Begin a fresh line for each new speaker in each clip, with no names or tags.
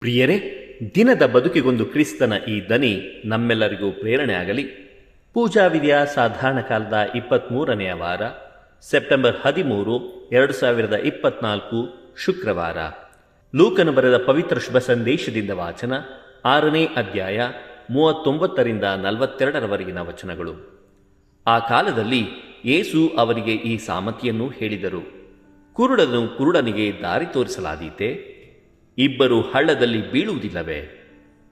ಪ್ರಿಯರೇ, ದಿನದ ಬದುಕಿಗೊಂದು ಕ್ರಿಸ್ತನ ಈ ದನಿ ನಮ್ಮೆಲ್ಲರಿಗೂ ಪ್ರೇರಣೆ ಆಗಲಿ. ಪೂಜಾ ವಿಧಿಯ ಸಾಧಾರಣ ಕಾಲದ 23ನೆಯ ವಾರ, ಸೆಪ್ಟೆಂಬರ್ 13, 2024 ಶುಕ್ರವಾರ. ಲೂಕನು ಬರೆದ ಪವಿತ್ರ ಶುಭ ಸಂದೇಶದಿಂದ ವಾಚನ. 6ನೇ ಅಧ್ಯಾಯ 39ರಿಂದ 42ರವರೆಗಿನ ವಚನಗಳು. ಆ ಕಾಲದಲ್ಲಿ ಯೇಸು ಅವರಿಗೆ ಈ ಸಾಮತಿಯನ್ನು ಹೇಳಿದರು. ಕುರುಡನು ಕುರುಡನಿಗೆ ದಾರಿ ತೋರಿಸಲಾದೀತೆ? ಇಬ್ಬರು ಹಳ್ಳದಲ್ಲಿ ಬೀಳುವುದಿಲ್ಲವೇ?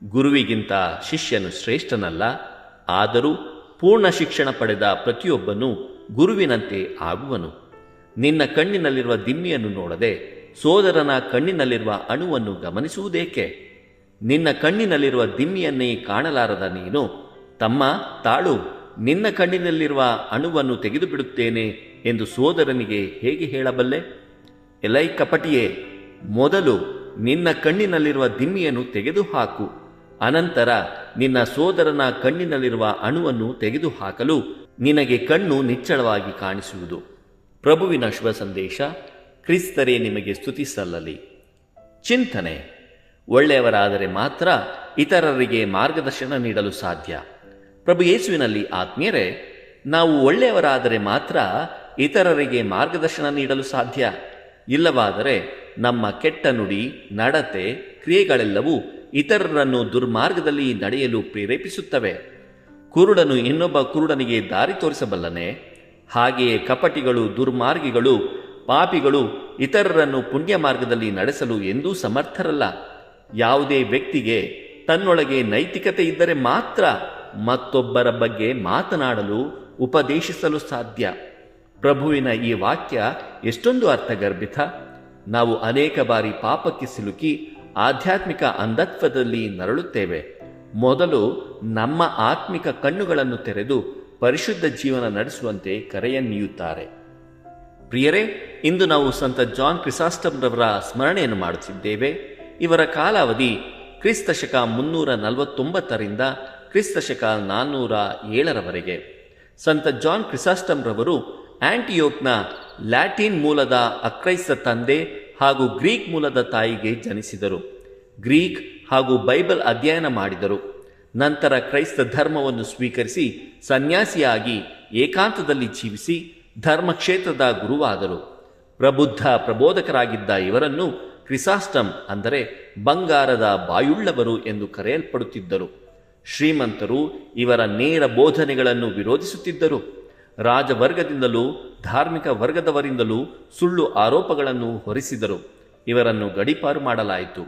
ಗುರುವಿಗಿಂತ ಶಿಷ್ಯನು ಶ್ರೇಷ್ಠನಲ್ಲ. ಆದರೂ ಪೂರ್ಣ ಶಿಕ್ಷಣ ಪಡೆದ ಪ್ರತಿಯೊಬ್ಬನು ಗುರುವಿನಂತೆ ಆಗುವನು. ನಿನ್ನ ಕಣ್ಣಿನಲ್ಲಿರುವ ದಿಮ್ಮಿಯನ್ನು ನೋಡದೆ ಸೋದರನ ಕಣ್ಣಿನಲ್ಲಿರುವ ಅಣುವನ್ನು ಗಮನಿಸುವುದೇಕೆ? ನಿನ್ನ ಕಣ್ಣಿನಲ್ಲಿರುವ ದಿಮ್ಮಿಯನ್ನೇ ಕಾಣಲಾರದ ನೀನು, ತಮ್ಮ ತಾಳು, ನಿನ್ನ ಕಣ್ಣಿನಲ್ಲಿರುವ ಅಣುವನ್ನು ತೆಗೆದು ಬಿಡುತ್ತೇನೆ ಎಂದು ಸೋದರನಿಗೆ ಹೇಗೆ ಹೇಳಬಲ್ಲೆ? ಎಲೈ ಕಪಟಿಯೇ, ಮೊದಲು ನಿನ್ನ ಕಣ್ಣಿನಲ್ಲಿರುವ ದಿಮ್ಮಿಯನ್ನು ತೆಗೆದುಹಾಕು, ಅನಂತರ ನಿನ್ನ ಸೋದರನ ಕಣ್ಣಿನಲ್ಲಿರುವ ಅಣುವನ್ನು ತೆಗೆದುಹಾಕಲು ನಿನಗೆ ಕಣ್ಣು ನಿಚ್ಚಳವಾಗಿ ಕಾಣಿಸುವುದು. ಪ್ರಭುವಿನ ಶುಭ ಸಂದೇಶ. ಕ್ರಿಸ್ತರೇ ನಿಮಗೆ ಸ್ತುತಿ ಸಲ್ಲಲಿ. ಚಿಂತನೆ: ಒಳ್ಳೆಯವರಾದರೆ ಮಾತ್ರ ಇತರರಿಗೆ ಮಾರ್ಗದರ್ಶನ ನೀಡಲು ಸಾಧ್ಯ. ಪ್ರಭು ಯೇಸುವಿನಲ್ಲಿ ಆತ್ಮೀಯರೇ, ನಾವು ಒಳ್ಳೆಯವರಾದರೆ ಮಾತ್ರ ಇತರರಿಗೆ ಮಾರ್ಗದರ್ಶನ ನೀಡಲು ಸಾಧ್ಯ. ಇಲ್ಲವಾದರೆ ನಮ್ಮ ಕೆಟ್ಟ ನುಡಿ, ನಡತೆ, ಕ್ರಿಯೆಗಳೆಲ್ಲವೂ ಇತರರನ್ನು ದುರ್ಮಾರ್ಗದಲ್ಲಿ ನಡೆಯಲು ಪ್ರೇರೇಪಿಸುತ್ತವೆ. ಕುರುಡನು ಇನ್ನೊಬ್ಬ ಕುರುಡನಿಗೆ ದಾರಿ ತೋರಿಸಬಲ್ಲನೆ? ಹಾಗೆಯೇ ಕಪಟಿಗಳು, ದುರ್ಮಾರ್ಗಿಗಳು, ಪಾಪಿಗಳು ಇತರರನ್ನು ಪುಣ್ಯ ಮಾರ್ಗದಲ್ಲಿ ನಡೆಸಲು ಎಂದೂ ಸಮರ್ಥರಲ್ಲ. ಯಾವುದೇ ವ್ಯಕ್ತಿಗೆ ತನ್ನೊಳಗೆ ನೈತಿಕತೆ ಇದ್ದರೆ ಮಾತ್ರ ಮತ್ತೊಬ್ಬರ ಬಗ್ಗೆ ಮಾತನಾಡಲು, ಉಪದೇಶಿಸಲು ಸಾಧ್ಯ. ಪ್ರಭುವಿನ ಈ ವಾಕ್ಯ ಎಷ್ಟೊಂದು ಅರ್ಥಗರ್ಭಿತ. ನಾವು ಅನೇಕ ಬಾರಿ ಪಾಪಕ್ಕೆ ಸಿಲುಕಿ ಆಧ್ಯಾತ್ಮಿಕ ಅಂಧತ್ವದಲ್ಲಿ ನರಳುತ್ತೇವೆ. ಮೊದಲು ನಮ್ಮ ಆತ್ಮಿಕ ಕಣ್ಣುಗಳನ್ನು ತೆರೆದು ಪರಿಶುದ್ಧ ಜೀವನ ನಡೆಸುವಂತೆ ಕರೆಯನ್ನೀಯುತ್ತಾರೆ. ಪ್ರಿಯರೇ, ಇಂದು ನಾವು ಸಂತ ಜಾನ್ ಕ್ರಿಸಾಸ್ಟಮ್ರವರ ಸ್ಮರಣೆಯನ್ನು ಮಾಡುತ್ತಿದ್ದೇವೆ. ಇವರ ಕಾಲಾವಧಿ ಕ್ರಿಸ್ತಶಕ 349ರಿಂದ ಕ್ರಿಸ್ತಶಕ 407ರವರೆಗೆ. ಸಂತ ಜಾನ್ ಕ್ರಿಸಾಸ್ಟಮ್ರವರು ಆಂಟಿಯೋಕ್ನ ಲ್ಯಾಟಿನ್ ಮೂಲದ ಅಕ್ರೈಸ್ತ ತಂದೆ ಹಾಗೂ ಗ್ರೀಕ್ ಮೂಲದ ತಾಯಿಗೆ ಜನಿಸಿದರು. ಗ್ರೀಕ್ ಹಾಗೂ ಬೈಬಲ್ ಅಧ್ಯಯನ ಮಾಡಿದರು. ನಂತರ ಕ್ರೈಸ್ತ ಧರ್ಮವನ್ನು ಸ್ವೀಕರಿಸಿ ಸನ್ಯಾಸಿಯಾಗಿ ಏಕಾಂತದಲ್ಲಿ ಜೀವಿಸಿ ಧರ್ಮಕ್ಷೇತ್ರದ ಗುರುವಾದರು. ಪ್ರಬುದ್ಧ ಪ್ರಬೋಧಕರಾಗಿದ್ದ ಇವರನ್ನು ಕ್ರಿಸಾಸ್ಟಮ್ ಅಂದರೆ ಬಂಗಾರದ ಬಾಯುಳ್ಳವರು ಎಂದು ಕರೆಯಲ್ಪಡುತ್ತಿದ್ದರು. ಶ್ರೀಮಂತರು ಇವರ ನೇರ ಬೋಧನೆಗಳನ್ನು ವಿರೋಧಿಸುತ್ತಿದ್ದರು. ರಾಜವರ್ಗದಿಂದಲೂ ಧಾರ್ಮಿಕ ವರ್ಗದವರಿಂದಲೂ ಸುಳ್ಳು ಆರೋಪಗಳನ್ನು ಹೊರಿಸಿದರು. ಇವರನ್ನು ಗಡೀಪಾರು ಮಾಡಲಾಯಿತು.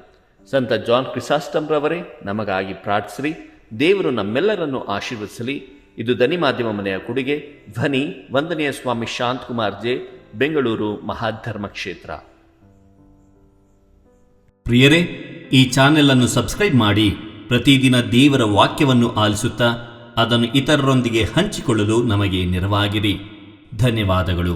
ಸಂತ ಜಾನ್ ಕ್ರಿಸಾಸ್ಟಮ್ರವರೇ, ನಮಗಾಗಿ ಪ್ರಾರ್ಥಿಸಿರಿ. ದೇವರು ನಮ್ಮೆಲ್ಲರನ್ನು ಆಶೀರ್ವದಿಸಲಿ. ಇದು ಧ್ವನಿ ಮಾಧ್ಯಮ ಮನೆಯ ಕೊಡುಗೆ. ಧ್ವನಿ ವಂದನೆಯ ಸ್ವಾಮಿ ಶಾಂತಕುಮಾರ್ ಜೆ, ಬೆಂಗಳೂರು ಮಹಾಧರ್ಮ ಕ್ಷೇತ್ರ. ಪ್ರಿಯರೇ, ಈ ಚಾನೆಲ್ ಅನ್ನು ಸಬ್ಸ್ಕ್ರೈಬ್ ಮಾಡಿ ಪ್ರತಿದಿನ ದೇವರ ವಾಕ್ಯವನ್ನು ಆಲಿಸುತ್ತಾ ಅದನ್ನು ಇತರರೊಂದಿಗೆ ಹಂಚಿಕೊಳ್ಳಲು ನಮಗೆ ನೆರವಾಗಿರಿ. ಧನ್ಯವಾದಗಳು.